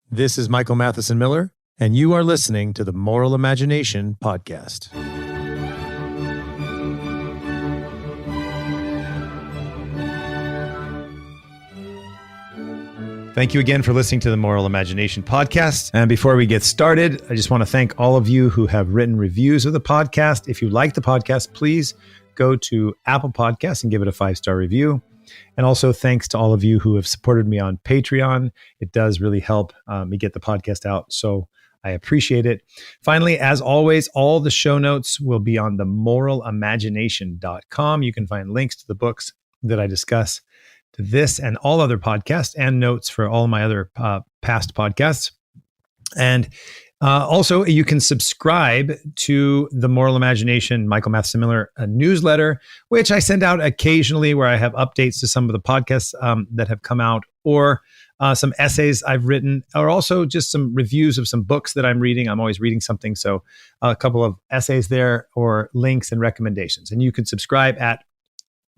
This is Michael Matheson Miller, and you are listening to the Moral Imagination Podcast. Thank you again for listening to the Moral Imagination Podcast. And before we get started, I just want to thank all of you who have written reviews of the podcast. If you like the podcast, please go to Apple Podcasts and give it a 5-star review. And also thanks to all of you who have supported me on Patreon. It does really help me get the podcast out. So I appreciate it. Finally, as always, all the show notes will be on themoralimagination.com. You can find links to the books that I discuss, to this and all other podcasts, and notes for all my other past podcasts. And also, you can subscribe to the Moral Imagination, Michael Matheson Miller, a newsletter, which I send out occasionally, where I have updates to some of the podcasts that have come out, or some essays I've written, or also just some reviews of some books that I'm reading. I'm always reading something. So a couple of essays there, or links and recommendations. And you can subscribe at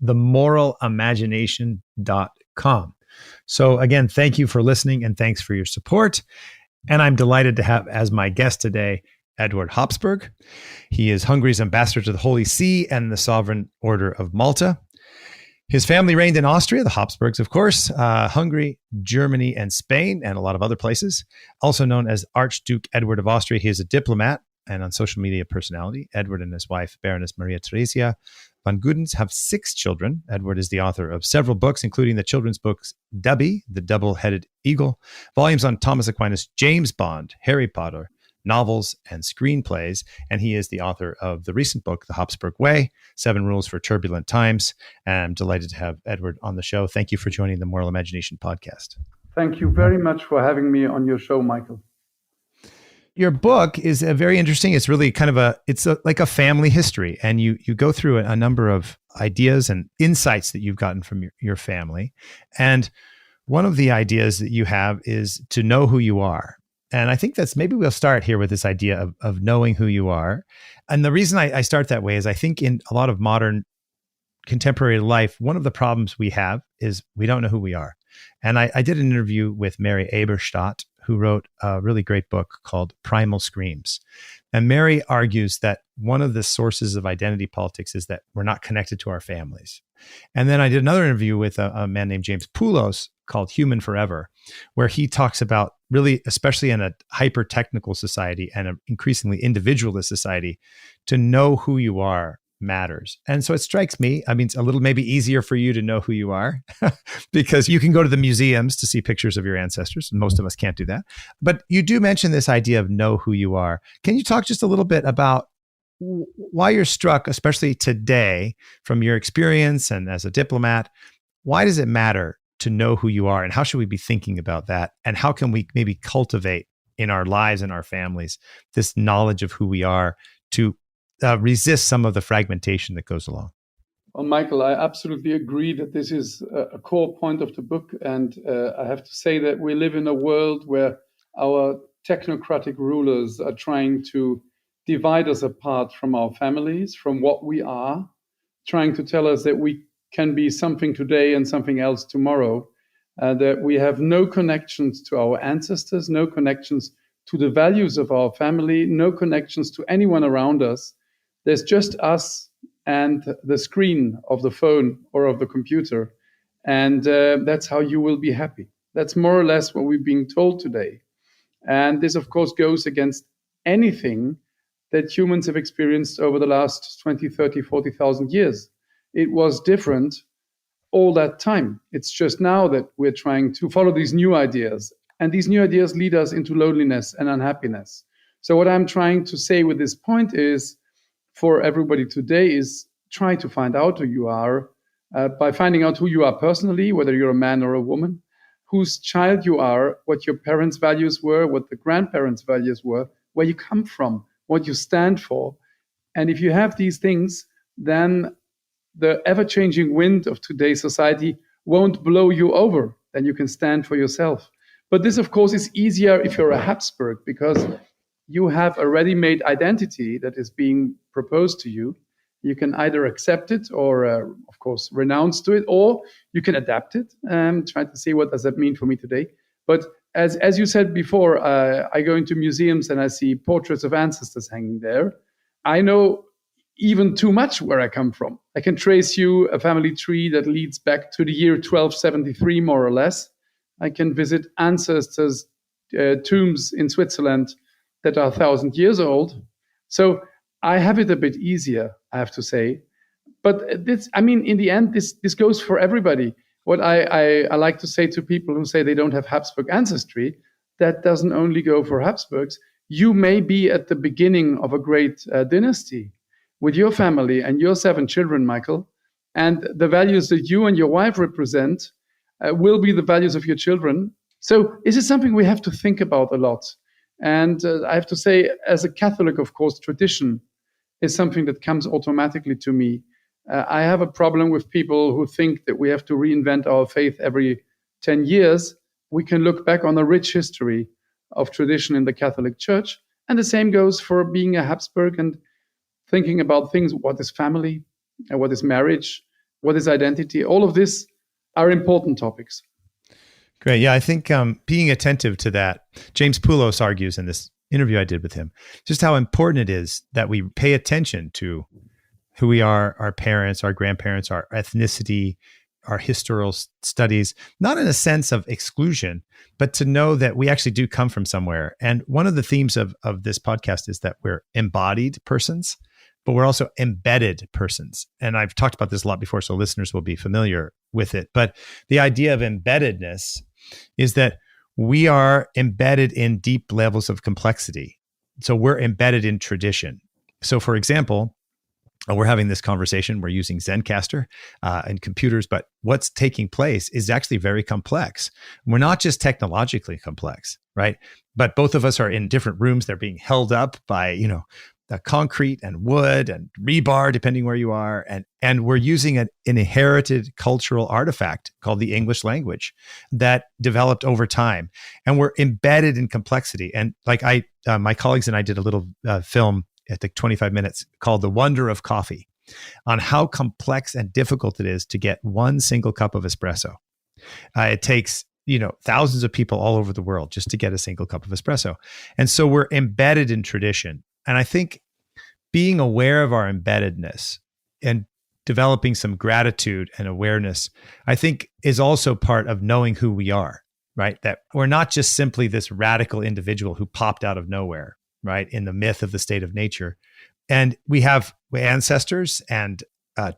themoralimagination.com. So again, thank you for listening, and thanks for your support. And I'm delighted to have as my guest today, Eduard Habsburg. He is Hungary's ambassador to the Holy See and the Sovereign Order of Malta. His family reigned in Austria, the Habsburgs, of course, Hungary, Germany, and Spain, and a lot of other places. Also known as Archduke Edward of Austria, he is a diplomat and on social media personality. Edward and his wife, Baroness Maria Theresia von Gudens, have 6 children. Edward is the author of several books, including the children's books Dubby, the Double-Headed Eagle, volumes on Thomas Aquinas, James Bond, Harry Potter, novels, and screenplays. And he is the author of the recent book, The Habsburg Way, 7 Rules for Turbulent Times. And I'm delighted to have Edward on the show. Thank you for joining the Moral Imagination Podcast. Thank you very much for having me on your show, Michael. Your book is very interesting. It's really kind of like a family history, and you go through a number of ideas and insights that you've gotten from your family. And one of the ideas that you have is to know who you are. And I think maybe we'll start here with this idea of knowing who you are. And the reason I start that way is I think in a lot of modern contemporary life, one of the problems we have is we don't know who we are. And I did an interview with Mary Eberstadt, who wrote a really great book called Primal Screams. And Mary argues that one of the sources of identity politics is that we're not connected to our families. And then I did another interview with a man named James Poulos called Human Forever, where he talks about really, especially in a hyper-technical society and an increasingly individualist society, to know who you are matters. And so it strikes me, I mean, it's a little maybe easier for you to know who you are because you can go to the museums to see pictures of your ancestors. And most of us can't do that. But you do mention this idea of know who you are. Can you talk just a little bit about why you're struck, especially today, from your experience and as a diplomat, why does it matter to know who you are, and how should we be thinking about that? And how can we maybe cultivate in our lives and our families this knowledge of who we are to resist some of the fragmentation that goes along? Well, Michael, I absolutely agree that this is a core point of the book. And I have to say that we live in a world where our technocratic rulers are trying to divide us apart from our families, from what we are, trying to tell us that we can be something today and something else tomorrow, that we have no connections to our ancestors, no connections to the values of our family, no connections to anyone around us. There's just us and the screen of the phone or of the computer. And that's how you will be happy. That's more or less what we're being told today. And this, of course, goes against anything that humans have experienced over the last 20, 30, 40,000 years. It was different all that time. It's just now that we're trying to follow these new ideas. And these new ideas lead us into loneliness and unhappiness. So what I'm trying to say with this point is, for everybody today, is try to find out who you are by finding out who you are personally, whether you're a man or a woman, whose child you are, what your parents' values were, what the grandparents' values were, where you come from, what you stand for. And if you have these things, then the ever-changing wind of today's society won't blow you over. Then you can stand for yourself. But this, of course, is easier if you're a Habsburg, because you have a ready-made identity that is being proposed to you. You can either accept it or, of course, renounce to it, or you can adapt it and try to see what does that mean for me today. But as you said before, I go into museums and I see portraits of ancestors hanging there. I know even too much where I come from. I can trace you a family tree that leads back to the year 1273, more or less. I can visit ancestors' tombs in Switzerland that are 1,000 years old. So I have it a bit easier, I have to say. But this, I mean, in the end, this goes for everybody. What I like to say to people who say they don't have Habsburg ancestry, that doesn't only go for Habsburgs. You may be at the beginning of a great dynasty with your family and your 7 children, Michael, and the values that you and your wife represent will be the values of your children. So this is something we have to think about a lot. And I have to say, as a Catholic, of course, tradition is something that comes automatically to me. I have a problem with people who think that we have to reinvent our faith every 10 years. We can look back on a rich history of tradition in the Catholic Church. And the same goes for being a Habsburg and thinking about things. What is family? What is marriage? What is identity? All of this are important topics. Great. Yeah, I think being attentive to that, James Poulos argues in this interview I did with him, just how important it is that we pay attention to who we are, our parents, our grandparents, our ethnicity, our historical studies, not in a sense of exclusion, but to know that we actually do come from somewhere. And one of the themes of this podcast is that we're embodied persons, but we're also embedded persons. And I've talked about this a lot before, so listeners will be familiar with it. But the idea of embeddedness is that we are embedded in deep levels of complexity. So we're embedded in tradition. So for example, we're having this conversation, we're using Zencastr and computers, but what's taking place is actually very complex. We're not just technologically complex, right? But both of us are in different rooms. They're being held up by, the concrete and wood and rebar, depending where you are. And we're using an inherited cultural artifact called the English language that developed over time. And we're embedded in complexity. And like my colleagues and I did a little film, I think 25 minutes, called The Wonder of Coffee, on how complex and difficult it is to get one single cup of espresso. It takes, thousands of people all over the world just to get a single cup of espresso. And so we're embedded in tradition. And I think being aware of our embeddedness and developing some gratitude and awareness, I think is also part of knowing who we are, right? That we're not just simply this radical individual who popped out of nowhere, right? In the myth of the state of nature. And we have ancestors and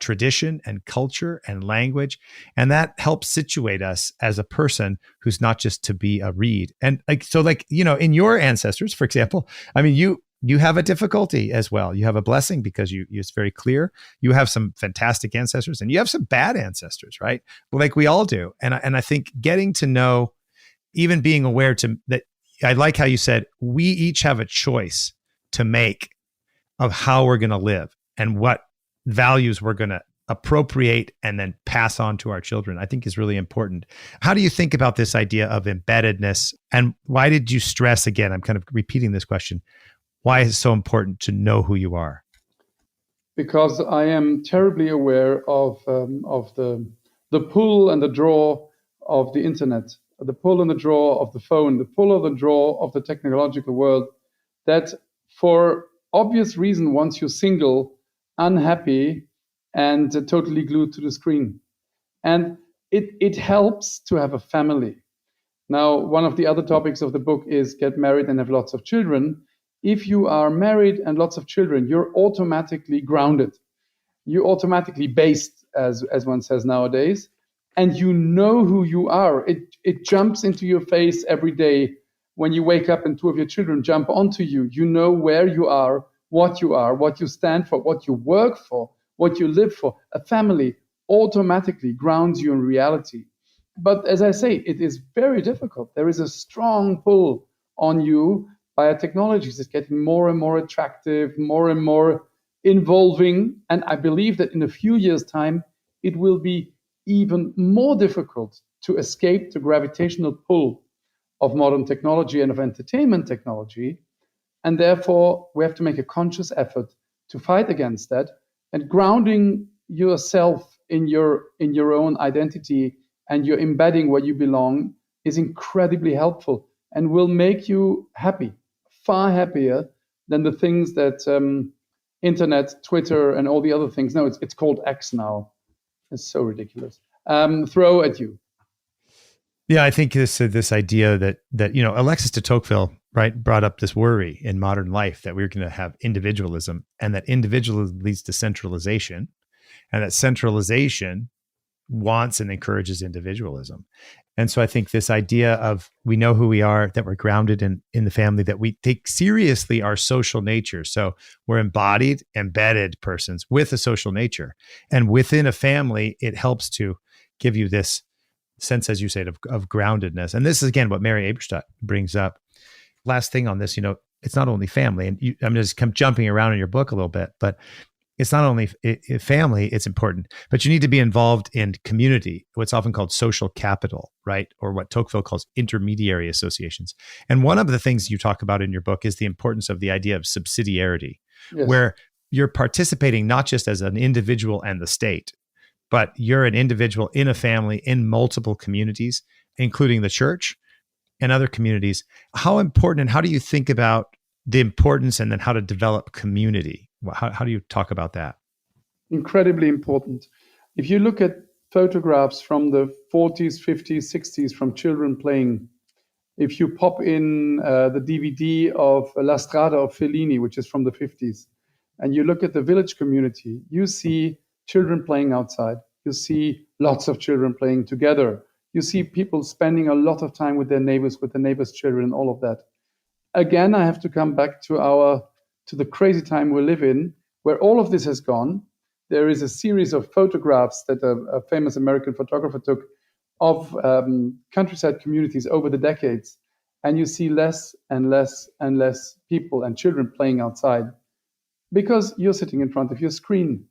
tradition and culture and language. And that helps situate us as a person who's not just to be a reed. And in your ancestors, for example, I mean, you have a difficulty as well. You have a blessing because it's very clear. You have some fantastic ancestors and you have some bad ancestors, right? Like we all do. And I think getting to know, even being aware that, I like how you said, we each have a choice to make of how we're going to live and what values we're going to appropriate and then pass on to our children, I think is really important. How do you think about this idea of embeddedness? And why did you stress, again, I'm kind of repeating this question, why is it so important to know who you are? Because I am terribly aware of the pull and the draw of the internet, the pull and the draw of the phone, the pull and the draw of the technological world, that for obvious reason wants you single, unhappy, and totally glued to the screen. And it helps to have a family. Now, one of the other topics of the book is get married and have lots of children. If you are married and lots of children, you're automatically grounded. You're automatically based, as one says nowadays. And you know who you are. It jumps into your face every day when you wake up and 2 of your children jump onto you. You know where you are, what you stand for, what you work for, what you live for. A family automatically grounds you in reality. But as I say, it is very difficult. There is a strong pull on you by technologies. It's getting more and more attractive, more and more involving. And I believe that in a few years' time, it will be even more difficult to escape the gravitational pull of modern technology and of entertainment technology. And therefore, we have to make a conscious effort to fight against that and grounding yourself in your own identity, and you're embedding where you belong. is incredibly helpful and will make you happy, far happier than the things that internet, Twitter, and all the other things. No, it's called X now. It's so ridiculous. Throw at you. Yeah, I think this idea that Alexis de Tocqueville, right, brought up this worry in modern life that we're going to have individualism, and that individualism leads to centralization, and that centralization wants and encourages individualism. And so I think this idea of we know who we are, that we're grounded in the family, that we take seriously our social nature. So we're embodied, embedded persons with a social nature. And within a family, it helps to give you this sense, as you said, of groundedness. And this is, again, what Mary Eberstadt brings up. Last thing on this, it's not only family. And I'm just jumping around in your book a little bit, but it's not only family, it's important, but you need to be involved in community, what's often called social capital, right? Or what Tocqueville calls intermediary associations. And one of the things you talk about in your book is the importance of the idea of subsidiarity, yes, where you're participating not just as an individual and the state, but you're an individual in a family, in multiple communities, including the church and other communities. How important, and how do you think about the importance, and then how to develop community? How do you talk about that? Incredibly important. If you look at photographs from the 40s, 50s, 60s from children playing, if you pop in the DVD of La Strada of Fellini, which is from the 50s, and you look at the village community, you see children playing outside. You see lots of children playing together. You see people spending a lot of time with their neighbors' children, and all of that. Again, I have to come back to the crazy time we live in, where all of this has gone. There is a series of photographs that a famous American photographer took of countryside communities over the decades, and you see less and less and less people and children playing outside because you're sitting in front of your screen.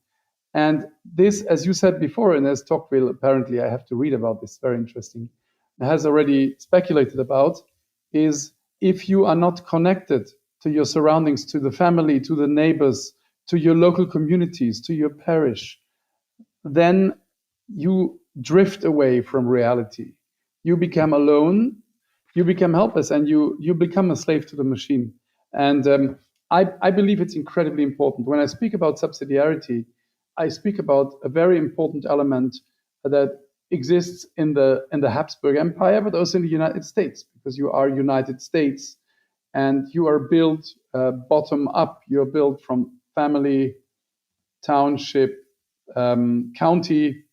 And this, as you said before, and as Tocqueville, apparently I have to read about this, very interesting, has already speculated about, is if you are not connected to your surroundings, to the family, to the neighbors, to your local communities, to your parish, then you drift away from reality. You become alone, you become helpless, and you become a slave to the machine. And I believe it's incredibly important. When I speak about subsidiarity, I speak about a very important element that exists in the Habsburg Empire, but also in the United States, because you are United States and you are built bottom up. You're built from family, township, county,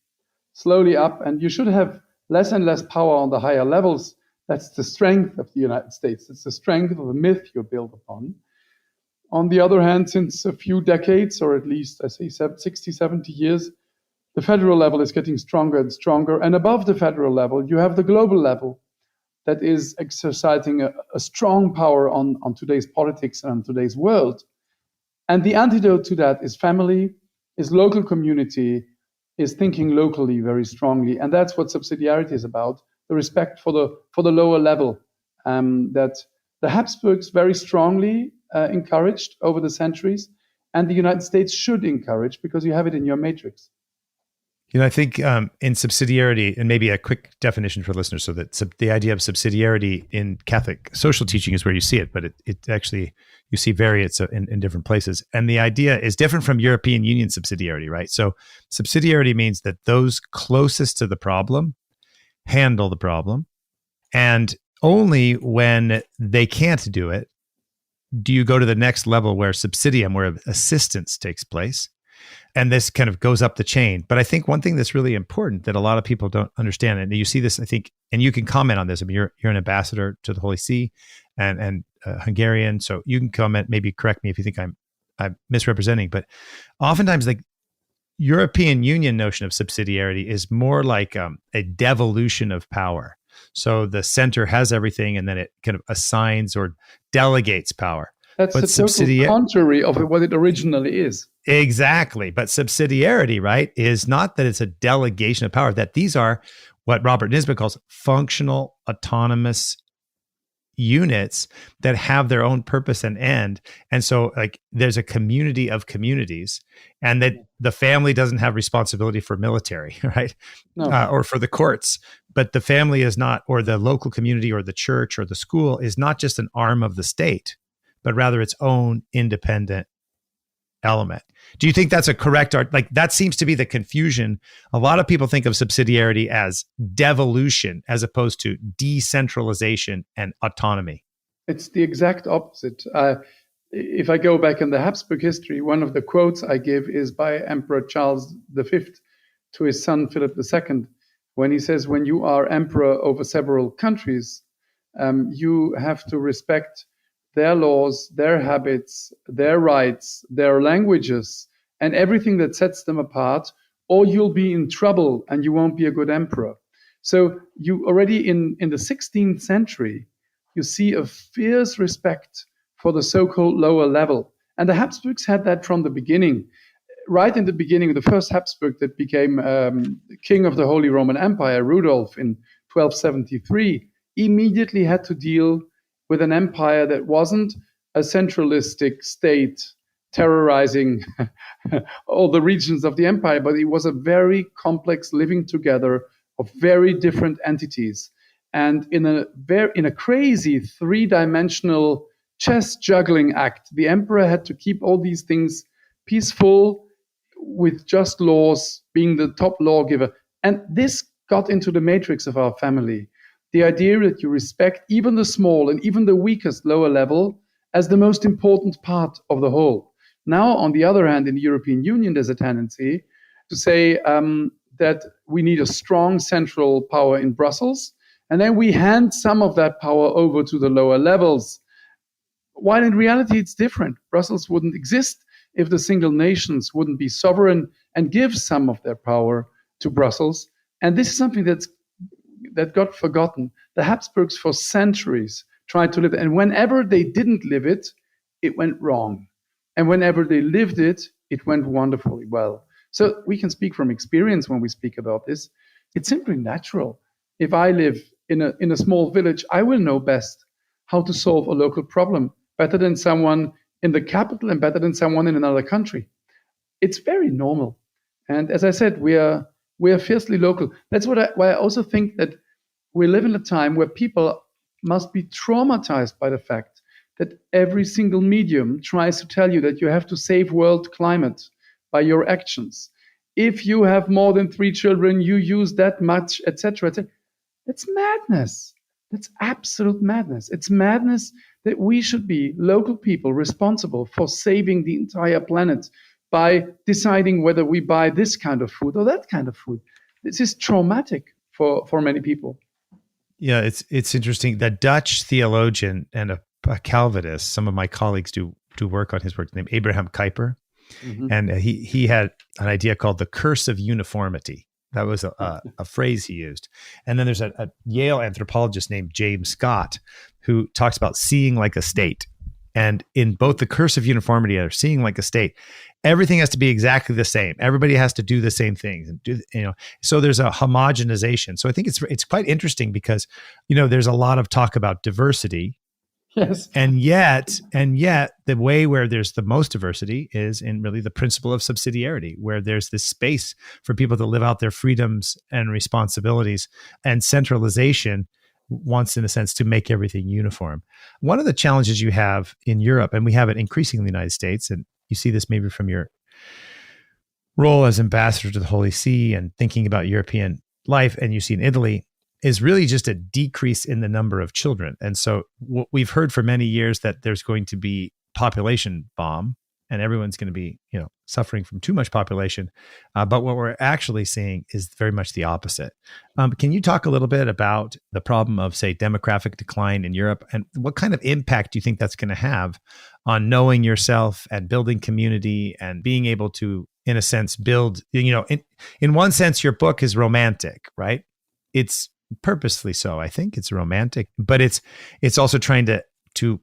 slowly up, and you should have less and less power on the higher levels. That's the strength of the United States. It's the strength of the myth you're built upon. On the other hand, since a few decades, or at least I say 60, 70 years, the federal level is getting stronger and stronger. And above the federal level, you have the global level that is exercising a strong power on today's politics and on today's world. And the antidote to that is family, is local community, is thinking locally very strongly. And that's what subsidiarity is about, the respect for the lower level that the Habsburgs very strongly encouraged over the centuries, and the United States should encourage, because you have it in your matrix. I think in subsidiarity, and maybe a quick definition for listeners, so that the idea of subsidiarity in Catholic social teaching is where you see it, but it actually, you see variants in different places. And the idea is different from European Union subsidiarity, right? So subsidiarity means that those closest to the problem handle the problem, and only when they can't do it do you go to the next level, where subsidium, where assistance takes place. And this kind of goes up the chain. But I think one thing that's really important that a lot of people don't understand, and you see this, I think, and you can comment on this. I mean, you're an ambassador to the Holy See and Hungarian, so you can comment, maybe correct me if you think I'm misrepresenting. But oftentimes, like, European Union notion of subsidiarity is more like a devolution of power. So the center has everything, and then it kind of assigns or delegates power. That's the total contrary of what it originally is. Exactly. But subsidiarity, right, is not that it's a delegation of power, that these are what Robert Nisbet calls functional, autonomous units that have their own purpose and end. And so like there's a community of communities, and that the family doesn't have responsibility for military, right? No. Or for the courts, but the family is not, or the local community or the church or the school is not just an arm of the state, but rather its own independent element. Do you think that's a correct art? Like that seems to be the confusion. A lot of people think of subsidiarity as devolution as opposed to decentralization and autonomy. It's the exact opposite. If I go back in the Habsburg history, one of the quotes I give is by Emperor Charles V to his son Philip II, when he says, when you are emperor over several countries, you have to respect their laws, their habits, their rights, their languages, and everything that sets them apart, or you'll be in trouble and you won't be a good emperor. So you already in the 16th century, you see a fierce respect for the so-called lower level. And the Habsburgs had that from the beginning. Right in the beginning, the first Habsburg that became king of the Holy Roman Empire, Rudolf, in 1273, immediately had to deal with an empire that wasn't a centralistic state terrorizing all the regions of the empire, but it was a very complex living together of very different entities. And in a crazy three-dimensional chess juggling act, the emperor had to keep all these things peaceful, with just laws, being the top lawgiver. And this got into the matrix of our family. The idea that you respect even the small and even the weakest lower level as the most important part of the whole. Now, on the other hand, in the European Union, there's a tendency to say that we need a strong central power in Brussels, and then we hand some of that power over to the lower levels. While in reality, it's different. Brussels wouldn't exist if the single nations wouldn't be sovereign and give some of their power to Brussels. And this is something that got forgotten. The Habsburgs for centuries tried to live it. And whenever they didn't live it, it went wrong. And whenever they lived it, it went wonderfully well. So we can speak from experience when we speak about this. It's simply natural. If I live in a small village, I will know best how to solve a local problem better than someone in the capital and better than someone in another country. It's very normal. And as I said, we are fiercely local. That's why I also think that we live in a time where people must be traumatized by the fact that every single medium tries to tell you that you have to save world climate by your actions. If you have more than 3 children, you use that much, etc., etc. That's madness. That's absolute madness. It's madness that we should be local people responsible for saving the entire planet by deciding whether we buy this kind of food or that kind of food. This is traumatic for many people. Yeah, it's interesting. The Dutch theologian and a Calvinist, some of my colleagues do work on his work, named Abraham Kuyper. Mm-hmm. And he had an idea called the curse of uniformity. That was a phrase he used. And then there's a Yale anthropologist named James Scott who talks about seeing like a state. And in both the curse of uniformity and seeing like a state, everything has to be exactly the same. Everybody has to do the same things, and so there's a homogenization. So I think it's quite interesting because there's a lot of talk about diversity. Yes. And yet the way where there's the most diversity is in really the principle of subsidiarity, where there's this space for people to live out their freedoms and responsibilities, and centralization wants, in a sense, to make everything uniform. One of the challenges you have in Europe, and we have it increasingly in the United States, and you see this maybe from your role as ambassador to the Holy See and thinking about European life, and you see in Italy, is really just a decrease in the number of children. And so we've heard for many years that there's going to be population bomb and everyone's going to be, suffering from too much population. But what we're actually seeing is very much the opposite. Can you talk a little bit about the problem of, say, demographic decline in Europe, and what kind of impact do you think that's going to have on knowing yourself and building community and being able to, in a sense, build, in one sense, your book is romantic, right? It's purposely so. I think it's romantic, but it's also trying to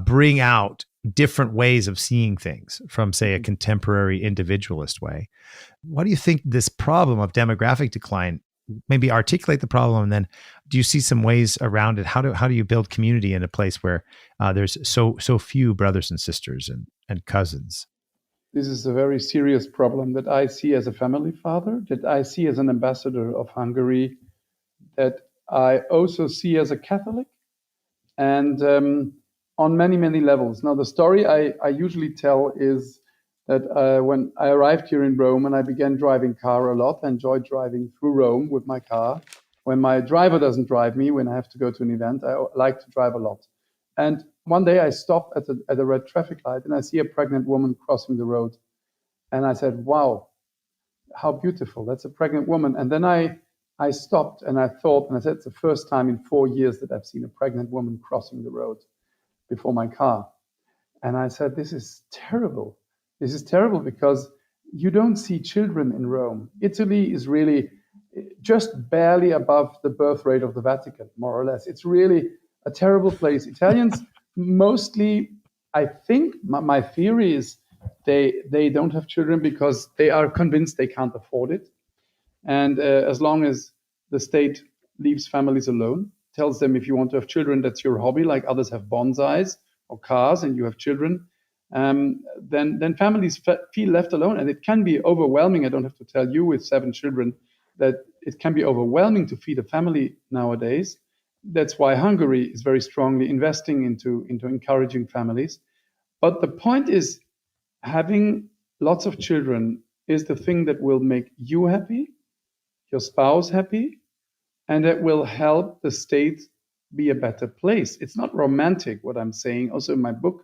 bring out different ways of seeing things from, say, a contemporary individualist way. What do you think this problem of demographic decline maybe articulate the problem, and then do you see some ways around it? How do you build community in a place where there's so few brothers and sisters and cousins? This is a very serious problem that I see as a family father, that I see as an ambassador of Hungary, that I also see as a Catholic, and on many, many levels. Now, the story I usually tell is that when I arrived here in Rome and I began driving car a lot, I enjoyed driving through Rome with my car. When my driver doesn't drive me, when I have to go to an event, I like to drive a lot. And one day I stopped at a red traffic light and I see a pregnant woman crossing the road. And I said, wow, how beautiful. That's a pregnant woman. And then I stopped and I thought, and I said, it's the first time in 4 years that I've seen a pregnant woman crossing the road before my car. And I said, this is terrible. This is terrible because you don't see children in Rome. Italy is really just barely above the birth rate of the Vatican, more or less. It's really a terrible place. Italians mostly, I think, my theory is they don't have children because they are convinced they can't afford it. And as long as the state leaves families alone, tells them if you want to have children, that's your hobby, like others have bonsais or cars and you have children, then families feel left alone. And it can be overwhelming. I don't have to tell you with 7 children that it can be overwhelming to feed a family nowadays. That's why Hungary is very strongly investing into encouraging families. But the point is, having lots of children is the thing that will make you happy, your spouse happy, and that will help the state be a better place. It's not romantic, what I'm saying. Also in my book,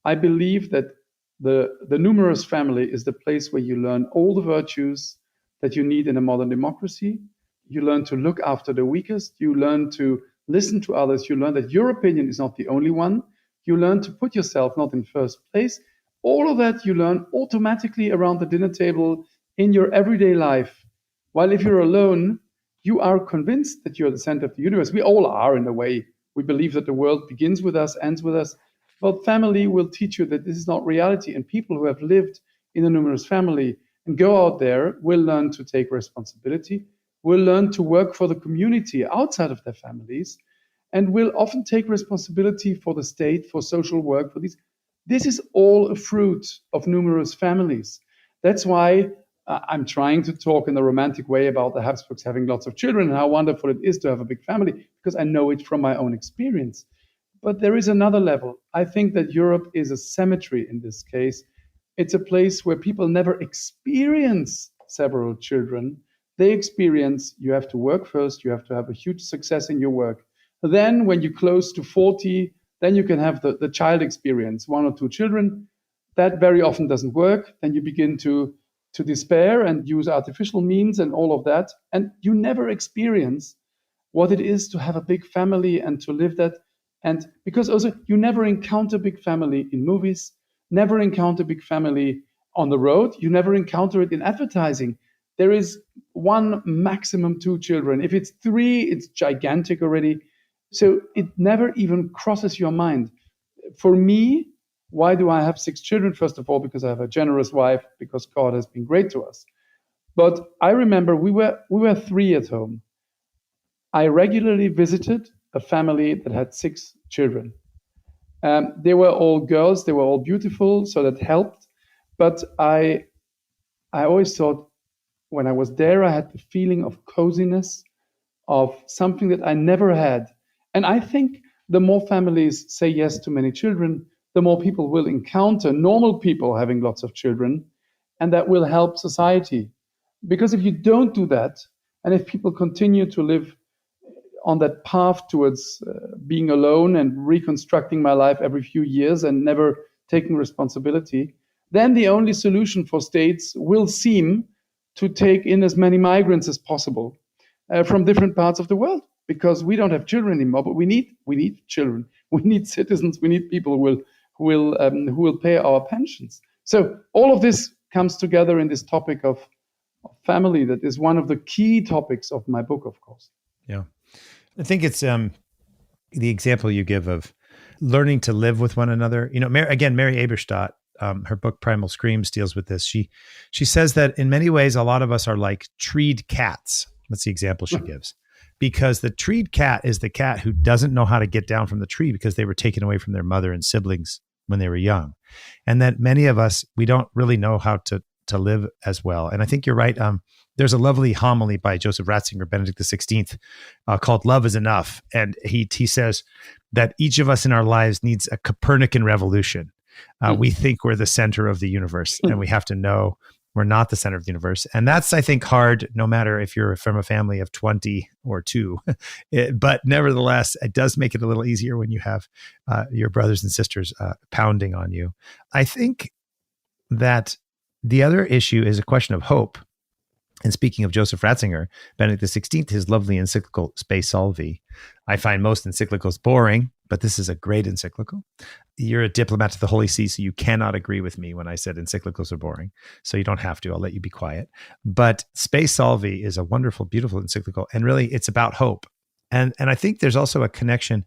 I believe that the numerous family is the place where you learn all the virtues that you need in a modern democracy. You learn to look after the weakest. You learn to listen to others. You learn that your opinion is not the only one. You learn to put yourself not in first place. All of that you learn automatically around the dinner table in your everyday life. While if you're alone, you are convinced that you're the center of the universe. We all are in a way. We believe that the world begins with us, ends with us. But family will teach you that this is not reality. And people who have lived in a numerous family and go out there will learn to take responsibility, will learn to work for the community outside of their families, and will often take responsibility for the state, for social work, for these. This is all a fruit of numerous families. That's why I'm trying to talk in a romantic way about the Habsburgs having lots of children and how wonderful it is to have a big family, because I know it from my own experience. But there is another level. I think that Europe is a cemetery in this case. It's a place where people never experience several children. They experience you have to work first, you have to have a huge success in your work. Then when you're close to 40, then you can have the child experience, 1 or 2 children. That very often doesn't work. Then you begin to despair and use artificial means and all of that. And you never experience what it is to have a big family and to live that. And because also you never encounter big family in movies, never encounter big family on the road. You never encounter it in advertising. There is 1, maximum 2 children. If it's 3, it's gigantic already. So it never even crosses your mind. For me, why do I have 6 children? First of all, because I have a generous wife, because God has been great to us. But I remember we were 3 at home. I regularly visited a family that had 6 children. They were all girls. They were all beautiful, so that helped. But I always thought when I was there, I had the feeling of coziness, of something that I never had. And I think the more families say yes to many children, the more people will encounter normal people having lots of children, and that will help society. Because if you don't do that, and if people continue to live on that path towards being alone and reconstructing my life every few years and never taking responsibility, then the only solution for states will seem to take in as many migrants as possible from different parts of the world, because we don't have children anymore. But we need children. We need citizens. We need people who will pay our pensions. So all of this comes together in this topic of family. That is one of the key topics of my book, of course. Yeah. I think it's the example you give of learning to live with one another. You know, Mary Eberstadt, her book Primal Screams deals with this. She says that in many ways, a lot of us are like treed cats. That's the example she gives. Because the treed cat is the cat who doesn't know how to get down from the tree because they were taken away from their mother and siblings when they were young. And that many of us, we don't really know how to live as well. And I think you're right. There's a lovely homily by Joseph Ratzinger, Benedict XVI, called Love is Enough. And he says that each of us in our lives needs a Copernican revolution. We think we're the center of the universe, and we have to know we're not the center of the universe. And that's, I think, hard, no matter if you're from a family of 20 or 2. But nevertheless, it does make it a little easier when you have your brothers and sisters pounding on you. I think that the other issue is a question of hope. And speaking of Joseph Ratzinger, Benedict XVI, his lovely encyclical Spe Salvi. I find most encyclicals boring, but this is a great encyclical. You're a diplomat to the Holy See, so you cannot agree with me when I said encyclicals are boring. So you don't have to. I'll let you be quiet. But Spe Salvi is a wonderful, beautiful encyclical. And really, it's about hope. And I think there's also a connection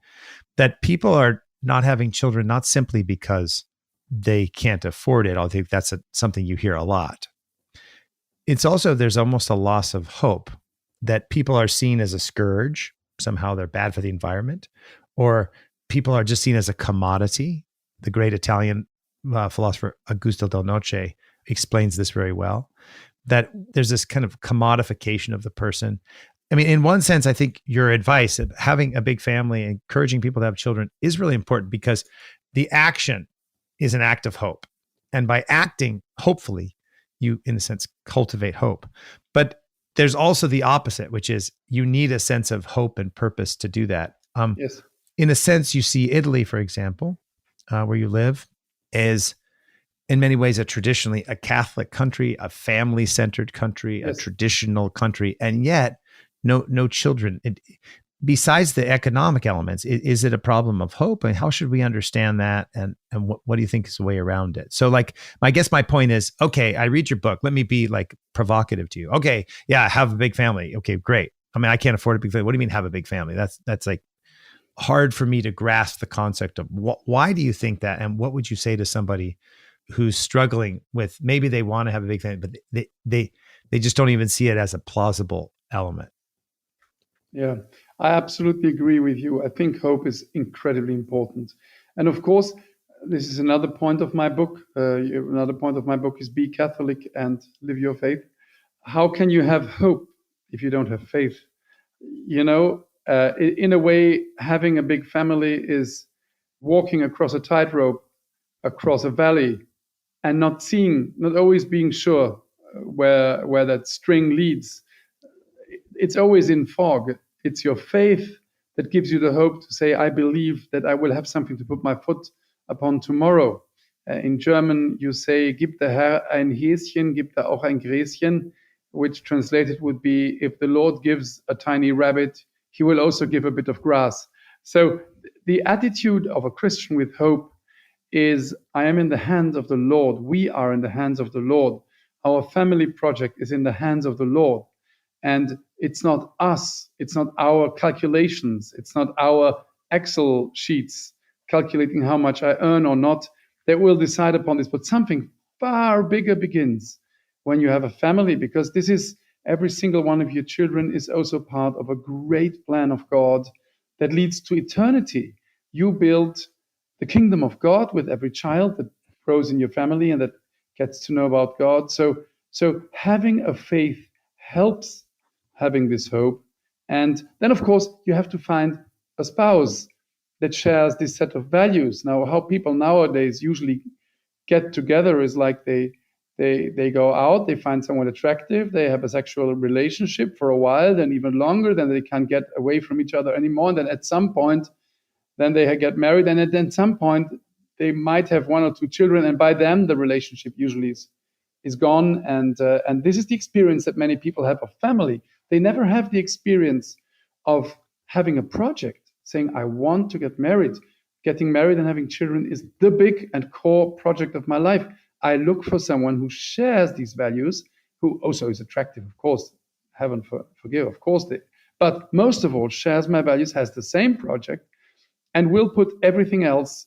that people are not having children, not simply because they can't afford it. I think that's something you hear a lot. It's also, there's almost a loss of hope that people are seen as a scourge. Somehow they're bad for the environment, or people are just seen as a commodity. The great Italian philosopher Augusto Del Noce explains this very well, that there's this kind of commodification of the person. I mean, in one sense, I think your advice of having a big family, encouraging people to have children is really important, because the action is an act of hope. And by acting, hopefully, you, in a sense, cultivate hope. But there's also the opposite, which is you need a sense of hope and purpose to do that. Yes. In a sense, you see Italy, for example, where you live, is in many ways traditionally a Catholic country, a family-centered country, Yes. a traditional country, and yet no children. Besides the economic elements, is it a problem of hope? And how should we understand that? And what do you think is the way around it? So, like, I guess my point is, okay, I read your book. Let me be like provocative to you. Okay, yeah, have a big family. Okay, great. I mean, I can't afford a big family. What do you mean have a big family? That's like hard for me to grasp the concept of why do you think that? And what would you say to somebody who's struggling with, maybe they want to have a big family, but they just don't even see it as a plausible element? Yeah, I absolutely agree with you. I think hope is incredibly important. And of course, this is another point of my book. Another point of my book is be Catholic and live your faith. How can you have hope if you don't have faith? You know, in a way, having a big family is walking across a tightrope, across a valley, and not always being sure where that string leads. It's always in fog. It's your faith that gives you the hope to say, I believe that I will have something to put my foot upon tomorrow. In German, you say, Gib der Herr ein Häschen, gibt er auch ein Gräschen, which translated would be, if the Lord gives a tiny rabbit, he will also give a bit of grass. So the attitude of a Christian with hope is, I am in the hands of the Lord. We are in the hands of the Lord. Our family project is in the hands of the Lord. And it's not us, it's not our calculations, it's not our Excel sheets calculating how much I earn or not that will decide upon this. But something far bigger begins when you have a family, because this is, every single one of your children is also part of a great plan of God that leads to eternity. You build the kingdom of God with every child that grows in your family and that gets to know about God. So having a faith helps having this hope. And then, of course, you have to find a spouse that shares this set of values. Now, how people nowadays usually get together is like they go out, they find someone attractive, they have a sexual relationship for a while, then even longer, then they can't get away from each other anymore. And then at some point, then they get married. And at some point, they might have 1 or 2 children. And by then, the relationship usually is gone. And this is the experience that many people have of family. They never have the experience of having a project, saying, I want to get married. Getting married and having children is the big and core project of my life. I look for someone who shares these values, who also is attractive, of course, heaven forgive, of course, but most of all shares my values, has the same project, and will put everything else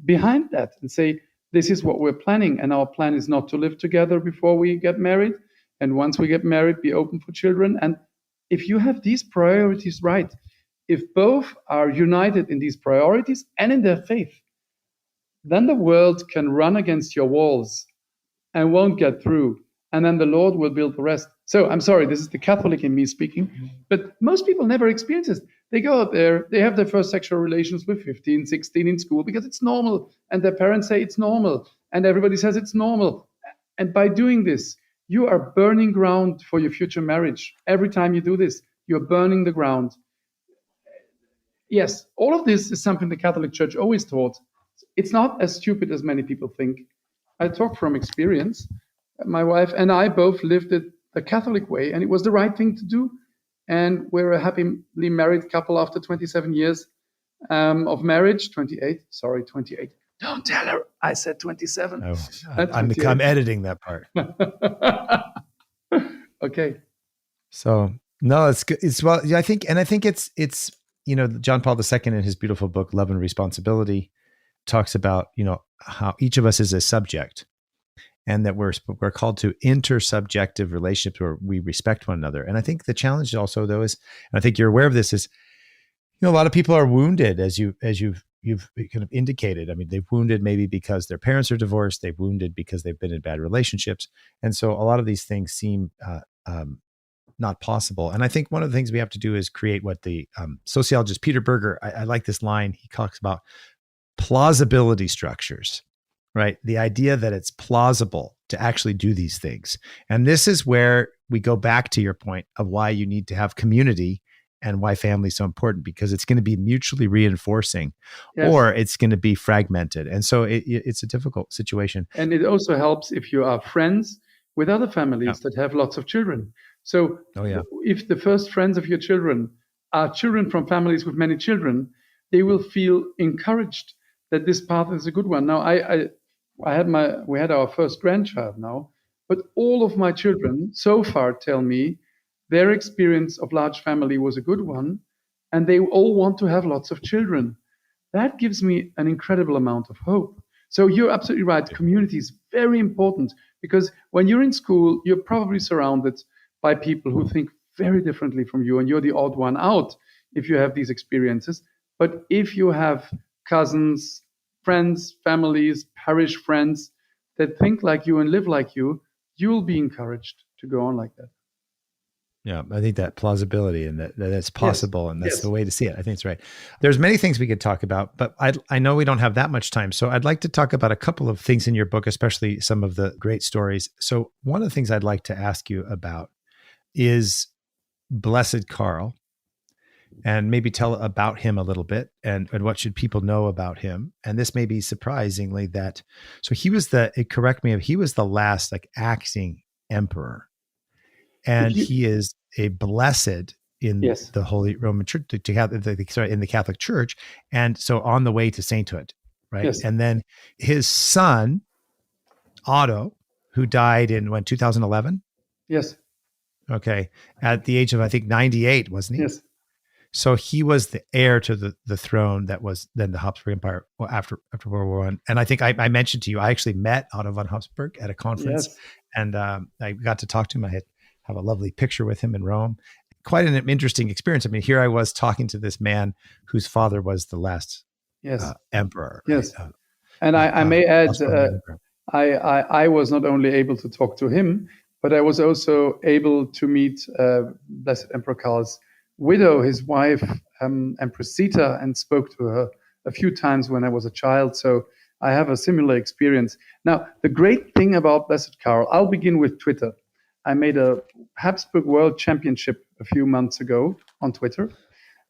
behind that and say, this is what we're planning. And our plan is not to live together before we get married. And once we get married, be open for children. And if you have these priorities right, if both are united in these priorities and in their faith, then the world can run against your walls and won't get through. And then the Lord will build the rest. So I'm sorry, this is the Catholic in me speaking, but most people never experience this. They go out there, they have their first sexual relations with 15, 16 in school because it's normal. And their parents say it's normal. And everybody says it's normal. And by doing this, you are burning ground for your future marriage. Every time you do this, you're burning the ground. Yes, all of this is something the Catholic Church always taught. It's not as stupid as many people think. I talk from experience. My wife and I both lived it the Catholic way, and it was the right thing to do. And we're a happily married couple after 27 years of marriage. 28. Don't tell her I said 27. Oh, I'm editing that part. Okay. So no, it's good. It's well, I think it's John Paul II in his beautiful book Love and Responsibility talks about how each of us is a subject, and that we're called to intersubjective relationships where we respect one another. And I think the challenge also, though, is, and I think you're aware of this, is a lot of people are wounded, as you've kind of indicated. I mean, they've wounded maybe because their parents are divorced. They've wounded because they've been in bad relationships, and so a lot of these things seem not possible. And I think one of the things we have to do is create what the sociologist Peter Berger, I like this line. He talks about plausibility structures, right? The idea that it's plausible to actually do these things. And this is where we go back to your point of why you need to have community and why family is so important, because it's going to be mutually reinforcing, yes, or it's going to be fragmented. And so it's a difficult situation. And it also helps if you are friends with other families that have lots of children. So if the first friends of your children are children from families with many children, they will feel encouraged that this path is a good one. Now, we had our first grandchild now, but all of my children so far tell me their experience of large family was a good one, and they all want to have lots of children. That gives me an incredible amount of hope. So you're absolutely right. Community is very important, because when you're in school, you're probably surrounded by people who think very differently from you, and you're the odd one out if you have these experiences. But if you have cousins, friends, families, parish friends that think like you and live like you, you'll be encouraged to go on like that. Yeah, I think that plausibility and that it's possible, and that's the way to see it. I think it's right. There's many things we could talk about, but I know we don't have that much time. So I'd like to talk about a couple of things in your book, especially some of the great stories. So one of the things I'd like to ask you about is Blessed Karl, and maybe tell about him a little bit, and what should people know about him. And this may be surprisingly that, so he was he was the last acting emperor. And he is a blessed in the Holy Roman Church, in the Catholic Church. And so on the way to sainthood, right? Yes. And then his son, Otto, who died in 2011? Yes. Okay. At the age of, I think, 98, wasn't he? Yes. So he was the heir to the throne that was then the Habsburg Empire after World War I. And I think I mentioned to you, I actually met Otto von Habsburg at a conference, and I got to talk to him. I have a lovely picture with him in Rome. Quite an interesting experience. I mean, here I was talking to this man whose father was the last emperor. Yes. Right? And I may add, I was not only able to talk to him, but I was also able to meet Blessed Emperor Karl's widow, his wife, Empress Sita, and spoke to her a few times when I was a child. So I have a similar experience. Now, the great thing about Blessed Karl, I'll begin with Twitter. I made a Habsburg World Championship a few months ago on Twitter.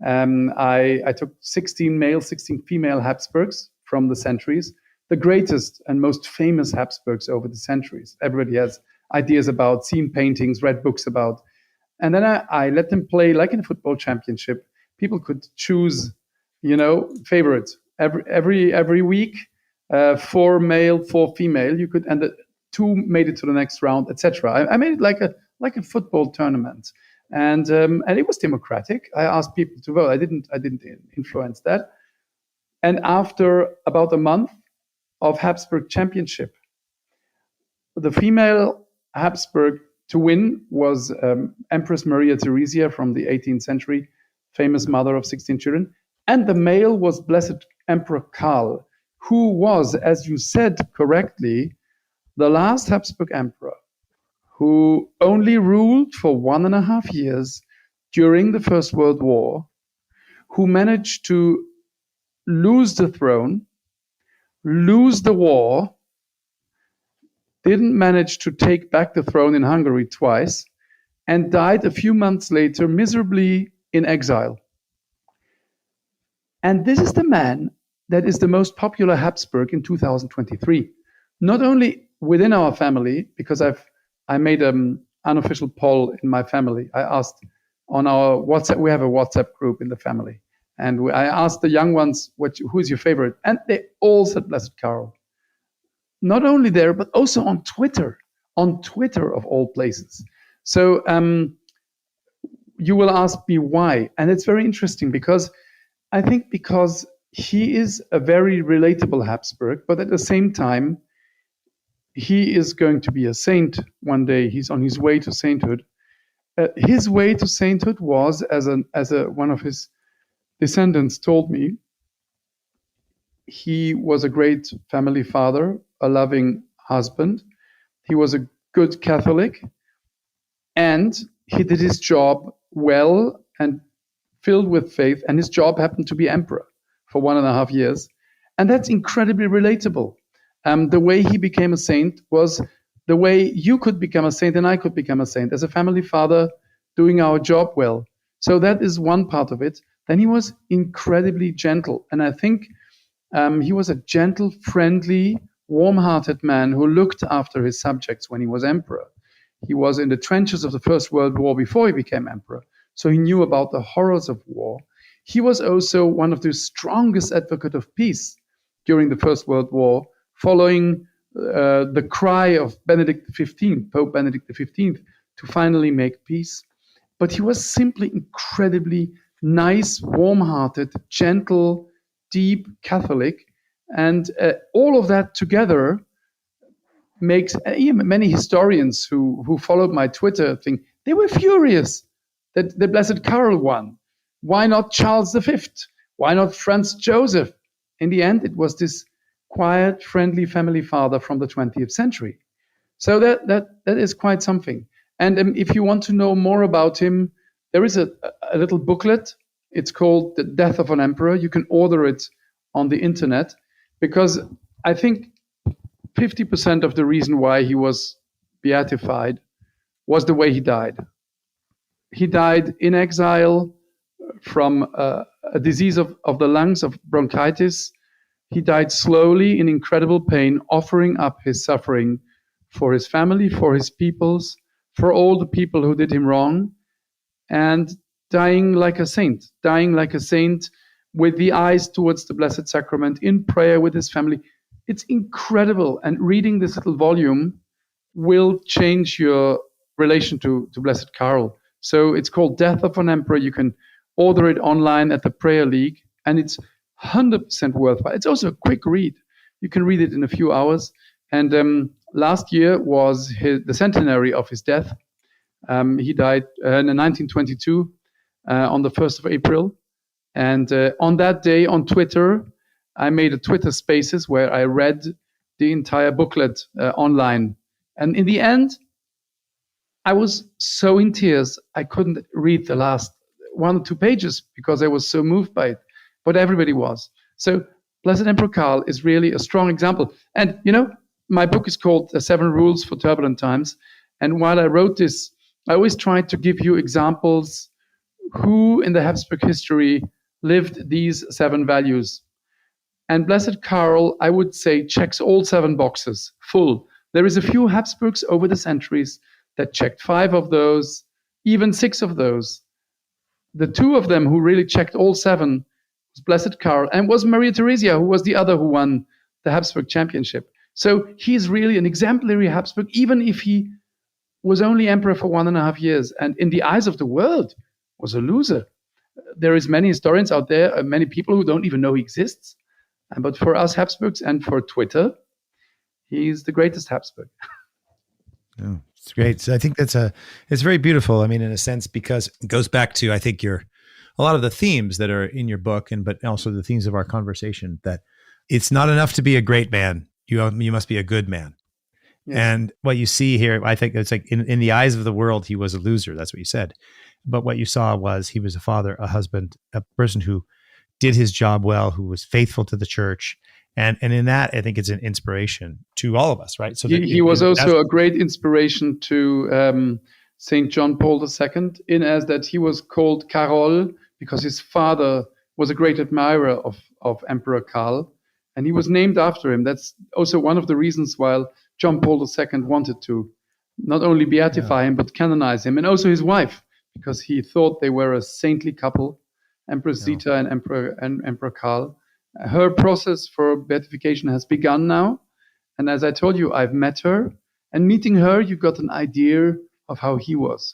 I took 16 male, 16 female Habsburgs from the centuries, the greatest and most famous Habsburgs over the centuries. Everybody has ideas about, seen paintings, read books about. And then I let them play like in a football championship. People could choose, favorites every week. 4 male, 4 female. You could, and the 2 made it to the next round, etc. I made it like a football tournament, and it was democratic. I asked people to vote. I didn't influence that. And after about a month of Habsburg championship, the female Habsburg to win was Empress Maria Theresia from the 18th century, famous mother of 16 children. And the male was Blessed Emperor Karl, who was, as you said correctly, the last Habsburg emperor who only ruled for 1.5 years during the First World War, who managed to lose the throne, lose the war, didn't manage to take back the throne in Hungary twice, and died a few months later miserably in exile. And this is the man that is the most popular Habsburg in 2023. Not only within our family, because I made an unofficial poll in my family. I asked on our WhatsApp, we have a WhatsApp group in the family, and I asked the young ones, who is your favorite? And they all said Blessed Karl. Not only there, but also on Twitter of all places. So you will ask me why, and it's very interesting because I think because he is a very relatable Habsburg, but at the same time, he is going to be a saint one day. He's on his way to sainthood. His way to sainthood was, as one of his descendants told me, he was a great family father, a loving husband. He was a good Catholic, and he did his job well and filled with faith. And his job happened to be emperor for 1.5 years, and that's incredibly relatable. The way he became a saint was the way you could become a saint and I could become a saint, as a family father doing our job well. So that is one part of it. Then he was incredibly gentle. And I think he was a gentle, friendly, warm-hearted man who looked after his subjects when he was emperor. He was in the trenches of the First World War before he became emperor. So he knew about the horrors of war. He was also one of the strongest advocates of peace during the First World War, following the cry of Benedict XV, Pope Benedict XV, to finally make peace. But he was simply incredibly nice, warm-hearted, gentle, deep Catholic. And all of that together makes many historians who followed my Twitter thing, they were furious that the Blessed Karl won. Why not Charles V? Why not Franz Joseph? In the end, it was this quiet, friendly family father from the 20th century. So that is quite something. And if you want to know more about him, there is a little booklet. It's called The Death of an Emperor. You can order it on the internet, because I think 50% of the reason why he was beatified was the way he died. He died in exile from a disease of the lungs, of bronchitis. He died slowly in incredible pain, offering up his suffering for his family, for his peoples, for all the people who did him wrong, and dying like a saint with the eyes towards the Blessed Sacrament, in prayer with his family. It's incredible. And reading this little volume will change your relation to Blessed Karl. So it's called Death of an Emperor. You can order it online at the Prayer League, and it's 100% worthwhile. It's also a quick read. You can read it in a few hours. And last year was the centenary of his death. He died in 1922 on the 1st of April. And on that day on Twitter, I made a Twitter Spaces where I read the entire booklet online. And in the end, I was so in tears, I couldn't read the last 1 or 2 pages because I was so moved by it. But everybody was. So Blessed Emperor Karl is really a strong example. And, my book is called The 7 Rules for Turbulent Times. And while I wrote this, I always tried to give you examples who in the Habsburg history lived these 7 values. And Blessed Karl, I would say, checks all 7 boxes, full. There is a few Habsburgs over the centuries that checked 5 of those, even 6 of those. The 2 of them who really checked all 7 was Blessed Karl and was Maria Theresia, who was the other who won the Habsburg championship. So he's really an exemplary Habsburg, even if he was only emperor for 1.5 years, and in the eyes of the world was a loser. There is many historians out there, many people who don't even know he exists. But for us Habsburgs and for Twitter, he's the greatest Habsburg. Yeah, It's great. So I think it's very beautiful. I mean, in a sense, because it goes back to, I think, a lot of the themes that are in your book, but also the themes of our conversation, that it's not enough to be a great man. You must be a good man. Yes. And what you see here, I think it's like in the eyes of the world, he was a loser. That's what you said. But what you saw was he was a father, a husband, a person who did his job well, who was faithful to the church. And in that, I think it's an inspiration to all of us, right? So he was also a great inspiration to Saint John Paul II, in as that he was called Karol because his father was a great admirer of Emperor Karl, and he was named after him. That's also one of the reasons why John Paul II wanted to not only beatify him, but canonize him, and also his wife, because he thought they were a saintly couple, Empress Zita and Emperor Karl. Her process for beatification has begun now. And as I told you, I've met her. And meeting her, you got an idea of how he was.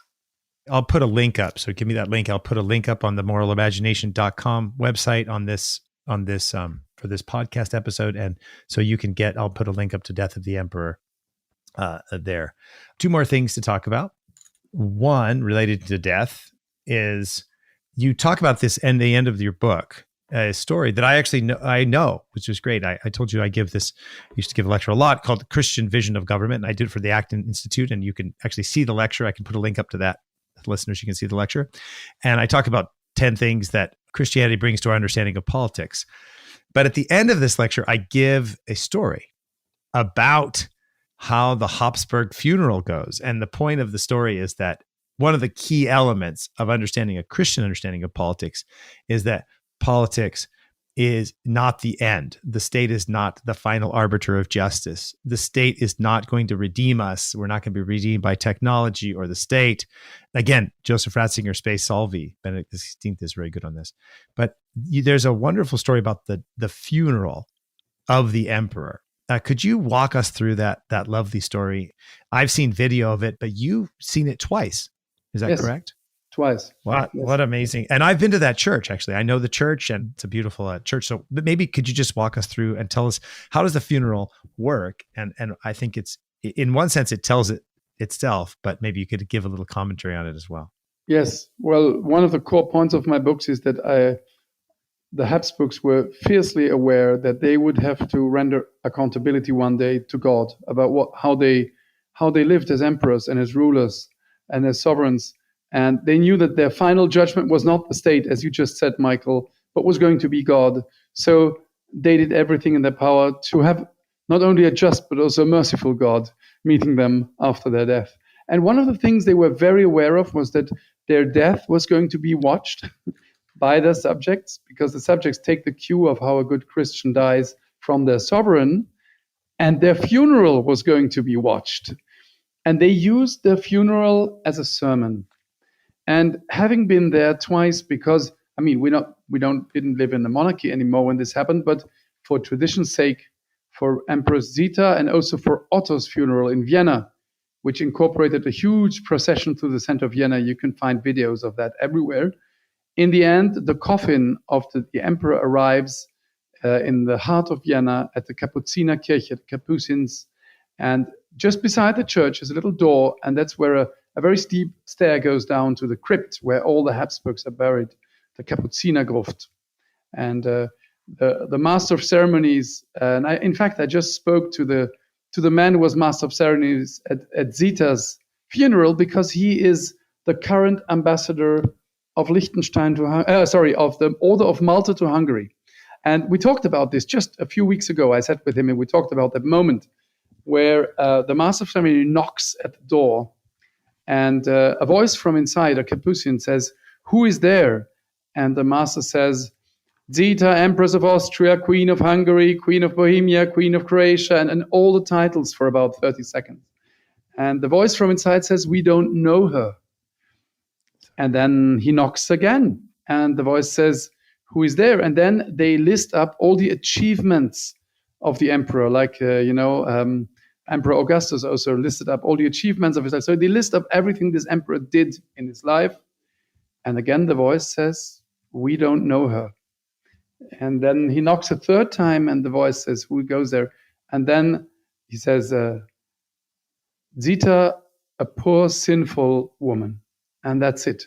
I'll put a link up. So give me that link. I'll put a link up on the moralimagination.com website on this for this podcast episode. And so you can I'll put a link up to Death of the Emperor there. Two more things to talk about. One related to death is you talk about this in the end of your book, a story that I actually know, which is great. I told you I used to give a lecture a lot called The Christian Vision of Government. And I did it for the Acton Institute, and you can actually see the lecture. I can put a link up to that. Listeners, you can see the lecture. And I talk about 10 things that Christianity brings to our understanding of politics. But at the end of this lecture, I give a story about how the Habsburg funeral goes. And the point of the story is that one of the key elements of understanding a Christian understanding of politics is that politics is not the end. The state is not the final arbiter of justice. The state is not going to redeem us. We're not going to be redeemed by technology or the state. Again, Joseph Ratzinger, Spe Salvi, Benedict XVI is very good on this. But there's a wonderful story about the funeral of the emperor. Could you walk us through that lovely story? I've seen video of it, but you've seen it twice. Is that correct? Twice. Wow, yes. What amazing. And I've been to that church, actually. I know the church, and it's a beautiful church. So but maybe could you just walk us through and tell us, how does the funeral work? And I think it's, in one sense, it tells it itself, but maybe you could give a little commentary on it as well. Yes. Well, one of the core points of my books is that the Habsburgs were fiercely aware that they would have to render accountability one day to God about how they lived as emperors and as rulers and as sovereigns. And they knew that their final judgment was not the state, as you just said, Michael, but was going to be God. So they did everything in their power to have not only a just, but also a merciful God meeting them after their death. And one of the things they were very aware of was that their death was going to be watched by their subjects, because the subjects take the cue of how a good Christian dies from their sovereign, and their funeral was going to be watched. And they used their funeral as a sermon. And having been there twice, because we didn't live in the monarchy anymore when this happened, but for tradition's sake, for Empress Zita and also for Otto's funeral in Vienna, which incorporated a huge procession through the center of Vienna. You can find videos of that everywhere. In the end, the coffin of the emperor arrives in the heart of Vienna at the Kapuzinerkirche, the Capuchins, and just beside the church is a little door, and that's where a very steep stair goes down to the crypt where all the Habsburgs are buried, the Kapuzinergruft. And the master of ceremonies, and I just spoke to the man who was master of ceremonies at Zita's funeral, because he is the current ambassador of Liechtenstein of the Order of Malta to Hungary. And we talked about this just a few weeks ago. I sat with him and we talked about that moment where the master of ceremony knocks at the door, and a voice from inside, a Capuchin, says, "Who is there?" And the master says, "Zita, Empress of Austria, Queen of Hungary, Queen of Bohemia, Queen of Croatia," and all the titles for about 30 seconds. And the voice from inside says, "We don't know her." And then he knocks again, and the voice says, "Who is there?" And then they list up all the achievements of the emperor, like, Emperor Augustus also listed up all the achievements of his life. So they list up everything this emperor did in his life. And again, the voice says, "We don't know her." And then he knocks a third time, and the voice says, "Who goes there?" And then he says, "Zita, a poor, sinful woman. And that's it.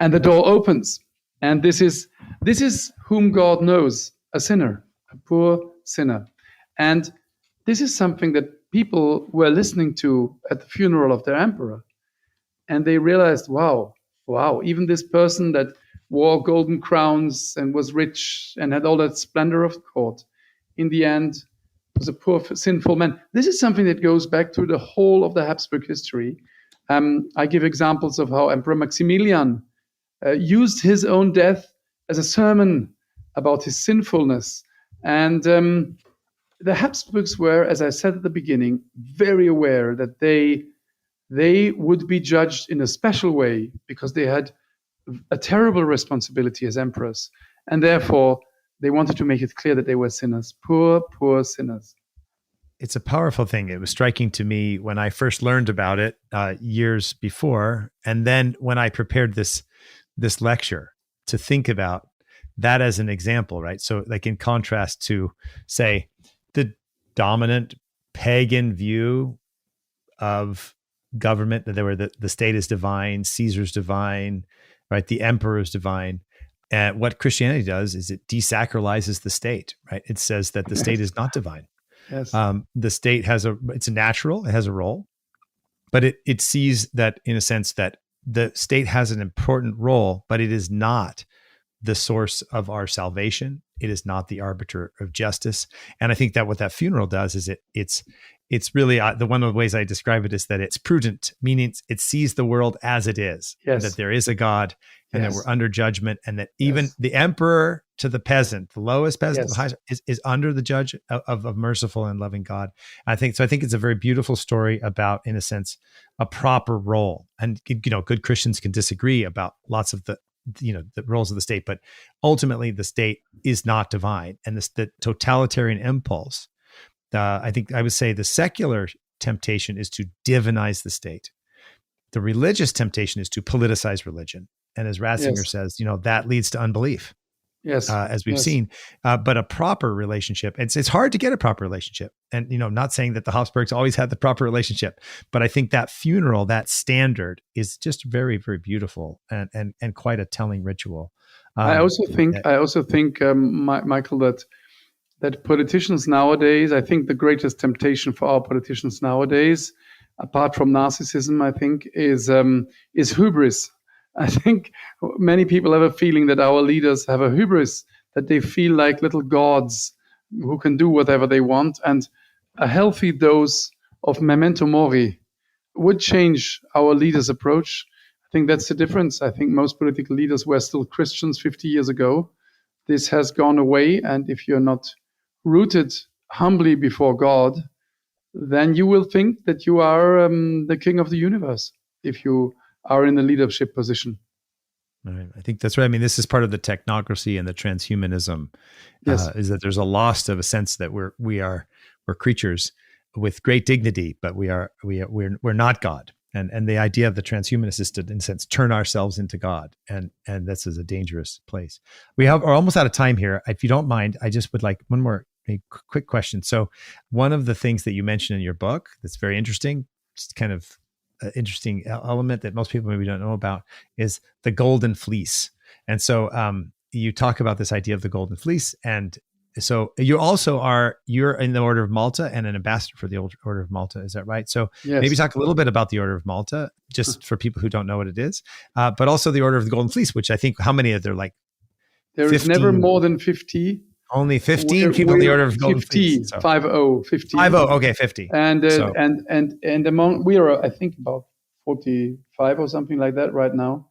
And the door opens. And this is whom God knows, a sinner, a poor sinner. And this is something that people were listening to at the funeral of their emperor. And they realized, wow, even this person that wore golden crowns and was rich and had all that splendor of court, in the end was a poor, sinful man. This is something that goes back through the whole of the Habsburg history. I give examples of how Emperor Maximilian used his own death as a sermon about his sinfulness. And the Habsburgs were, as I said at the beginning, very aware that they would be judged in a special way because they had a terrible responsibility as emperors. And therefore, they wanted to make it clear that they were sinners, poor, poor sinners. It's a powerful thing. It was striking to me when I first learned about it years before. And then when I prepared this lecture, to think about that as an example, right? So like in contrast to, say, the dominant pagan view of government, that there were the state is divine, Caesar's divine, right? The emperor is divine. And what Christianity does is it desacralizes the state, right? It says that the state is not divine. Yes. The state it's natural, it has a role, but it sees that, in a sense, that the state has an important role, but it is not the source of our salvation. It is not the arbiter of justice. And I think that what that funeral does is it's really the one of the ways I describe it is that it's prudent, meaning it sees the world as it is, yes. that there is a God, and yes. that we're under judgment, and that even yes. the emperor to the peasant, the lowest peasant, yes. the highest, is under the judge of a merciful and loving God. I think it's a very beautiful story about, in a sense, a proper role. And good Christians can disagree about lots of the roles of the state, but ultimately the state is not divine. And the totalitarian impulse, I think I would say the secular temptation is to divinize the state. The religious temptation is to politicize religion. And as Ratzinger yes. says, that leads to unbelief. Yes, as we've yes. seen, but a proper relationship. It's hard to get a proper relationship, and not saying that the Habsburgs always had the proper relationship, but I think that funeral, that standard, is just very, very beautiful and quite a telling ritual. I also think, Michael, that politicians nowadays, I think the greatest temptation for our politicians nowadays, apart from narcissism, I think, is hubris. I think many people have a feeling that our leaders have a hubris, that they feel like little gods who can do whatever they want. And a healthy dose of memento mori would change our leaders' approach. I think that's the difference. I think most political leaders were still Christians 50 years ago. This has gone away. And if you're not rooted humbly before God, then you will think that you are the king of the universe if you are in a leadership position. Right. I think that's right. I mean, this is part of the technocracy and the transhumanism, yes. Is that there's a loss of a sense that we're creatures with great dignity, but we're not God. And the idea of the transhumanist is to, in a sense, turn ourselves into God. And this is a dangerous place. Are almost out of time here. If you don't mind, I just would like one more quick question. So one of the things that you mentioned in your book that's very interesting, just kind of interesting element that most people maybe don't know about, is the golden fleece. And so you talk about this idea of the golden fleece. And so you're in the Order of Malta and an ambassador for the Order of Malta. Is that right? So yes. Maybe talk a little bit about the Order of Malta, just for people who don't know what it is, but also the Order of the Golden Fleece, which I think, how many are there? Like there 15? Is never more than 50. Only 15 people in the Order of Golden Fleece. So. 50. 50. Okay, 50. And among, we are, I think, about 45 or something like that right now.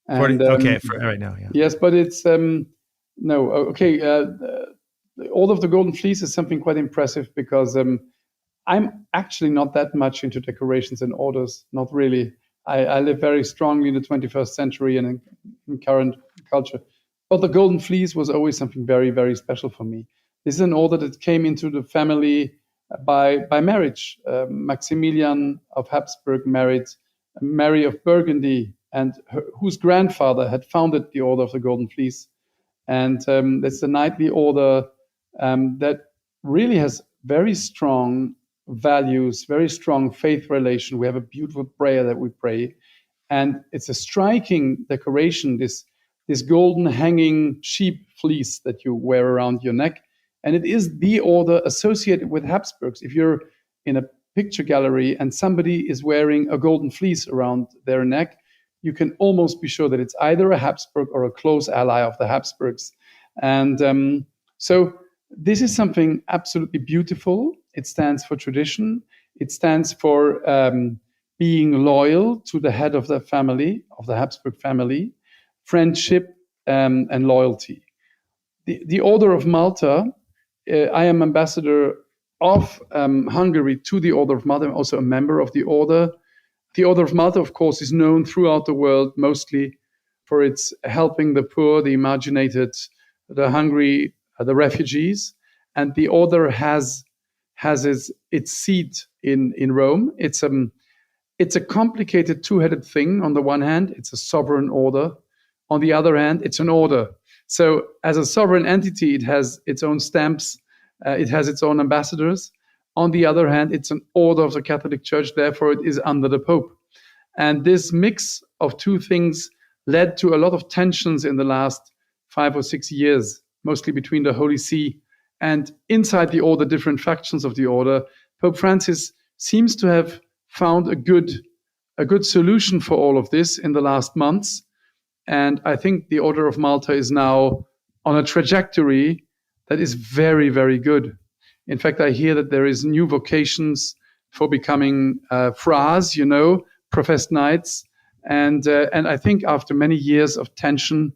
And, 40, right now, yeah. Yes, but it's, the Order of the Golden Fleece is something quite impressive because I'm actually not that much into decorations and orders, not really. I live very strongly in the 21st century and in current culture. But the Golden Fleece was always something very, very special for me. This is an order that came into the family by marriage. Maximilian of Habsburg married Mary of Burgundy, and whose grandfather had founded the Order of the Golden Fleece. And it's a knightly order that really has very strong values, very strong faith relation. We have a beautiful prayer that we pray. And it's a striking decoration, this golden hanging sheep fleece that you wear around your neck. And it is the order associated with Habsburgs. If you're in a picture gallery and somebody is wearing a golden fleece around their neck, you can almost be sure that it's either a Habsburg or a close ally of the Habsburgs. And so this is something absolutely beautiful. It stands for tradition. It stands for being loyal to the head of the family, of the Habsburg family, friendship and loyalty. The Order of Malta, I am ambassador of Hungary to the Order of Malta. I'm also a member of the Order. The Order of Malta, of course, is known throughout the world mostly for its helping the poor, the marginated, the hungry, the refugees. And the Order has its seat in Rome. It's a complicated two-headed thing. On the one hand, it's a sovereign order. On the other hand, it's an order. So as a sovereign entity, it has its own stamps. It has its own ambassadors. On the other hand, it's an order of the Catholic Church. Therefore, it is under the Pope. And this mix of two things led to a lot of tensions in the last 5 or 6 years, mostly between the Holy See and inside the order, different factions of the order. Pope Francis seems to have found a good solution for all of this in the last months. And I think the Order of Malta is now on a trajectory that is very, very good. In fact, I hear that there is new vocations for becoming fras, professed knights. And I think after many years of tension,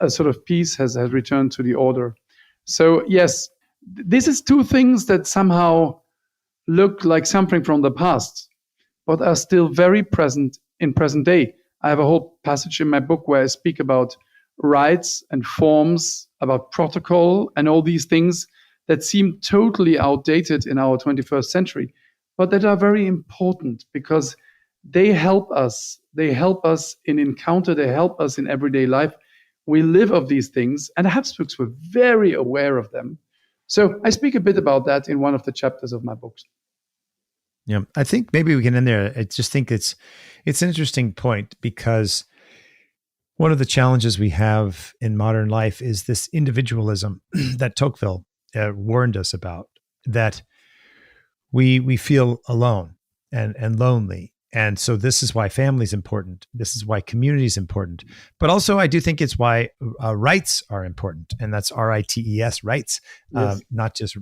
a sort of peace has returned to the order. So yes, this is two things that somehow look like something from the past, but are still very present in present day. I have a whole passage in my book where I speak about rites and forms, about protocol and all these things that seem totally outdated in our 21st century, but that are very important because they help us. They help us in encounter. They help us in everyday life. We live of these things, and the Habsburgs were very aware of them. So I speak a bit about that in one of the chapters of my books. Yeah, I think maybe we can end there. I just think it's an interesting point because one of the challenges we have in modern life is this individualism that Tocqueville warned us about, that we feel alone and lonely. And so this is why family is important. This is why community is important. But also I do think it's why rights are important. And that's RITES, rights, Yes. not just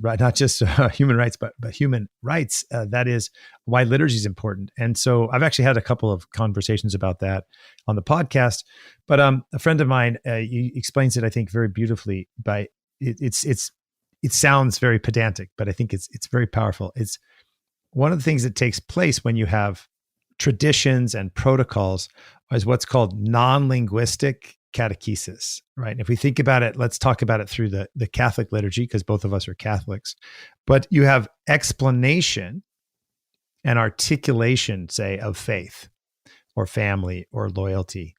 human rights, but human rights. That is why liturgy is important. And so I've actually had a couple of conversations about that on the podcast. But a friend of mine, he explains it, I think, very beautifully by it sounds very pedantic, but I think it's very powerful. It's one of the things that takes place when you have traditions and protocols is what's called non-linguistic catechesis, right? And if we think about it, let's talk about it through the Catholic liturgy, because both of us are Catholics. But you have explanation and articulation, say, of faith or family or loyalty.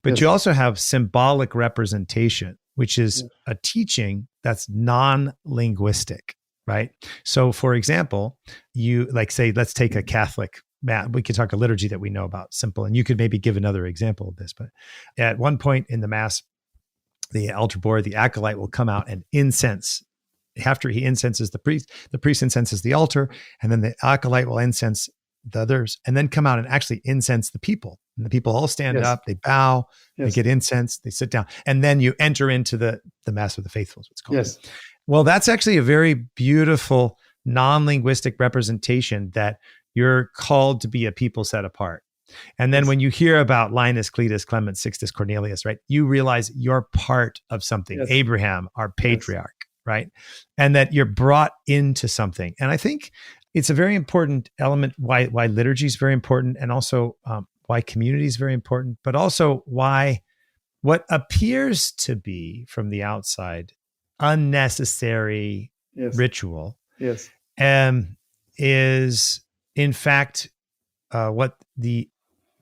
But Yes. you also have symbolic representation, which is a teaching that's non-linguistic, right? So for example, you say, let's take a Catholic Mass. We could talk a liturgy that we know about, simple, and you could maybe give another example of this. But at one point in the Mass, the altar boy, the acolyte, will come out and incense. After he incenses the priest incenses the altar, and then the acolyte will incense the others, and then come out and actually incense the people. And the people all stand Yes. up, they bow, Yes. they get incense, they sit down, and then you enter into the Mass of the Faithful, is what's called. Yes. Well, that's actually a very beautiful non-linguistic representation that you're called to be a people set apart. And then Yes. when you hear about Linus, Cletus, Clement, Sixtus, Cornelius, right, you realize you're part of something. Yes. Abraham, our patriarch, right? And that you're brought into something. And I think it's a very important element why liturgy is very important, and also why community is very important, but also why what appears to be from the outside unnecessary Yes. ritual Yes. is in fact what the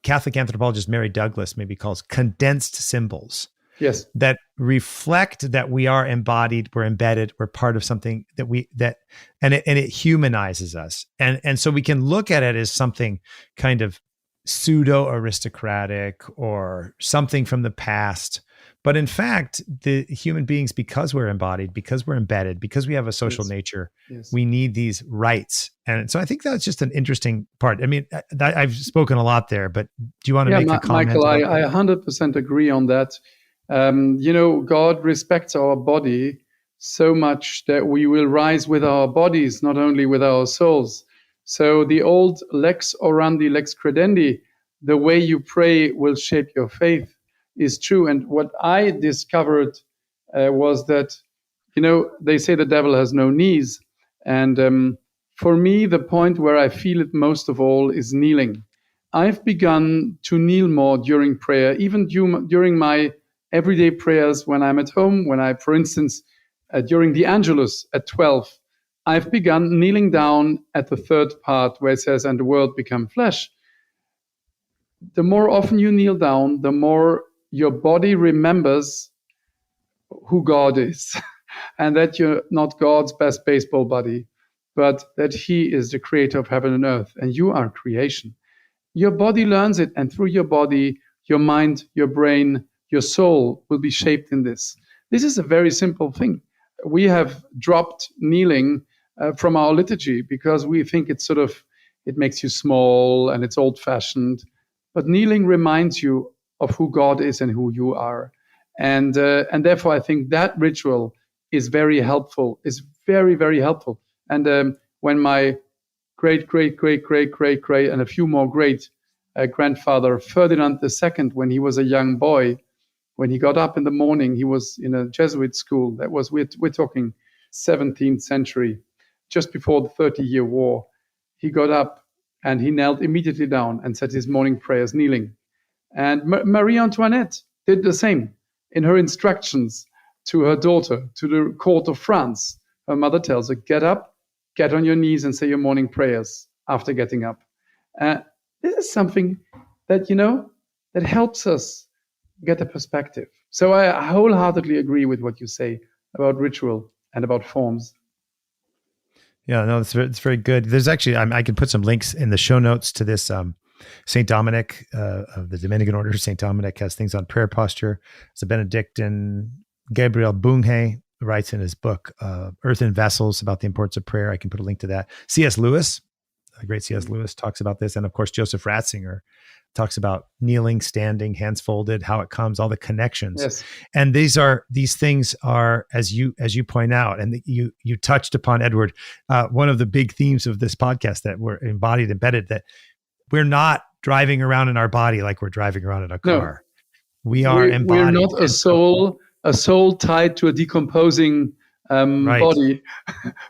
Catholic anthropologist Mary Douglas maybe calls condensed symbols. Yes. that reflect that we are embodied, we're embedded, we're part of something and it humanizes us. And so we can look at it as something kind of pseudo aristocratic or something from the past. But in fact, the human beings, because we're embodied, because we're embedded, because we have a social nature, we need these rights. And so I think that's just an interesting part. I mean, I've spoken a lot there, but do you want to make a comment? Michael, I 100% agree on that. God respects our body so much that we will rise with our bodies, not only with our souls. So the old lex orandi, lex credendi, the way you pray will shape your faith, is true. And what I discovered was that, they say the devil has no knees. And for me, the point where I feel it most of all is kneeling. I've begun to kneel more during prayer, even during my everyday prayers when I'm at home, when I, for instance, during the Angelus at 12, I've begun kneeling down at the third part where it says, and the Word become flesh. The more often you kneel down, the more your body remembers who God is and that you're not God's best baseball buddy, but that he is the creator of heaven and earth and you are creation. Your body learns it, and through your body, your mind, your brain, your soul will be shaped in this. This is a very simple thing. We have dropped kneeling from our liturgy because we think it makes you small and it's old-fashioned. But kneeling reminds you of who God is and who you are. And therefore, I think that ritual is very helpful, is very, very helpful. And when my great, and a few more great grandfather, Ferdinand II, when he was a young boy, when he got up in the morning, he was in a Jesuit school. That was, we're talking 17th century, just before the 30-Year War. He got up and he knelt immediately down and said his morning prayers kneeling. And Marie Antoinette did the same in her instructions to her daughter, to the court of France. Her mother tells her, get up, get on your knees and say your morning prayers after getting up. This is something that, that helps us get a perspective. So I wholeheartedly agree with what you say about ritual and about forms. Yeah, no, it's very good. There's actually, I can put some links in the show notes to this. St. Dominic of the Dominican Order, St. Dominic has things on prayer posture. It's a Benedictine. Gabriel Bunghe writes in his book, Earthen Vessels, about the importance of prayer. I can put a link to that. C.S. Lewis, the great C.S. Lewis, talks about this. And of course, Joseph Ratzinger talks about kneeling, standing, hands folded, how it comes, all the connections. Yes. And these things are, as you point out, and you touched upon, Edward, one of the big themes of this podcast that we're embedded, that we're not driving around in our body like we're driving around in a car. No. We are embodied. We're not a soul tied to a decomposing body.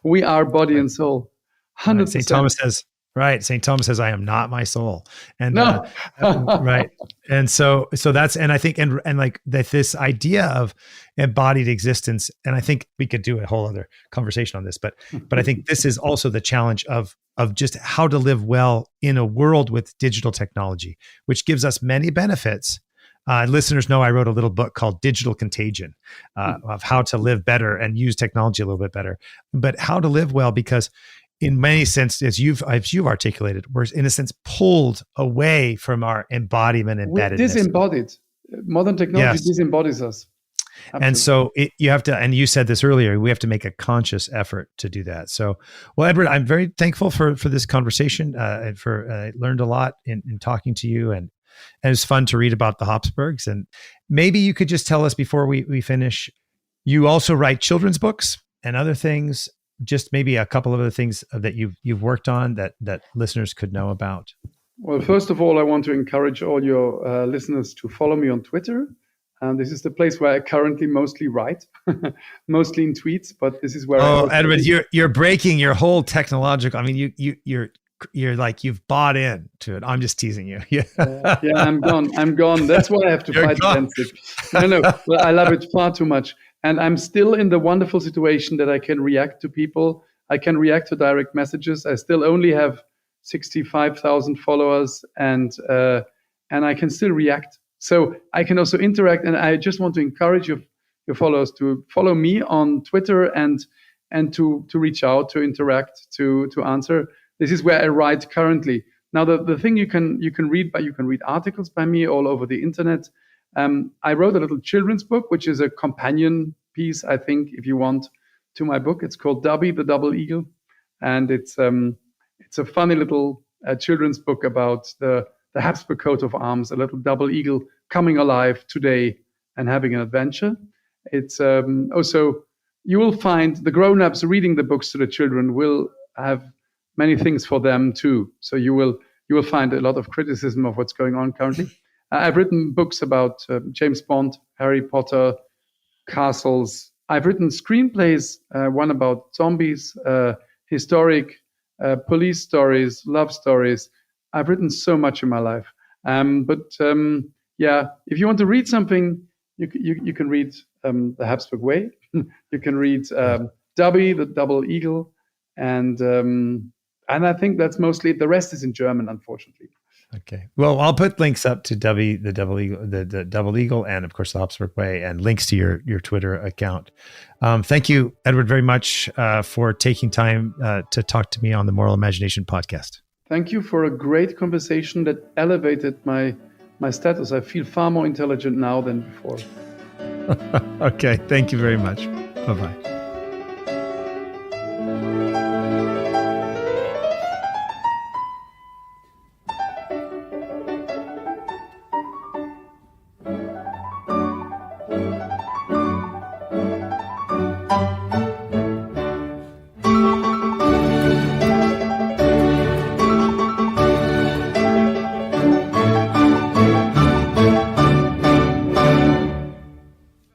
We are body and soul. 100%. Right. St. Thomas says, I am not my soul. And no. Right. And so that's, and I think, and like that, this idea of embodied existence, and I think we could do a whole other conversation on this, but I think this is also the challenge of just how to live well in a world with digital technology, which gives us many benefits. Listeners know I wrote a little book called Digital Contagion of how to live better and use technology a little bit better, but how to live well, because in many senses, as you've articulated, we're in a sense pulled away from our embodiment embeddedness. We're disembodied. Modern technology disembodies us. Absolutely. And so you have to, and you said this earlier, we have to make a conscious effort to do that. So, well, Edward, I'm very thankful for this conversation and I learned a lot in talking to you, and it's fun to read about the Habsburgs. And maybe you could just tell us before we finish, you also write children's books and other things, just maybe a couple of other things that you've worked on that listeners could know about. Well, first of all, I want to encourage all your listeners to follow me on Twitter. This is the place where I currently mostly write, mostly in tweets, but this is where Edward, you're breaking your whole technological. I mean, you're like, you've bought in to it. I'm just teasing you. Yeah, I'm gone. That's why I have to fight against it. No, I love it far too much. And I'm still in the wonderful situation that I can react to people. I can react to direct messages. I still only have 65,000 followers, and I can still react. So I can also interact, and I just want to encourage your followers to follow me on Twitter and to reach out, to interact, to answer. This is where I write currently. Now the thing you can read, but you can read articles by me all over the internet. I wrote a little children's book, which is a companion piece, I think, if you want, to my book. It's called Dubby, the Double Eagle, and it's a funny little children's book about the Habsburg coat of arms, a little double eagle coming alive today and having an adventure. It's also, you will find the grown-ups reading the books to the children will have many things for them too. So you will find a lot of criticism of what's going on currently. I've written books about James Bond, Harry Potter, castles. I've written screenplays, one about zombies, historic police stories, love stories. I've written so much in my life. Yeah, if you want to read something, you can read the Habsburg Way. You can read Dubby, the Double Eagle, and I think that's mostly it. The rest is in German, unfortunately. Okay. Well, I'll put links up to Dubby, the Double Eagle, and of course the Habsburg Way, and links to your Twitter account. Thank you, Edward, very much for taking time to talk to me on the Moral Imagination podcast. Thank you for a great conversation that elevated my status. I feel far more intelligent now than before. Okay. Thank you very much. Bye-bye.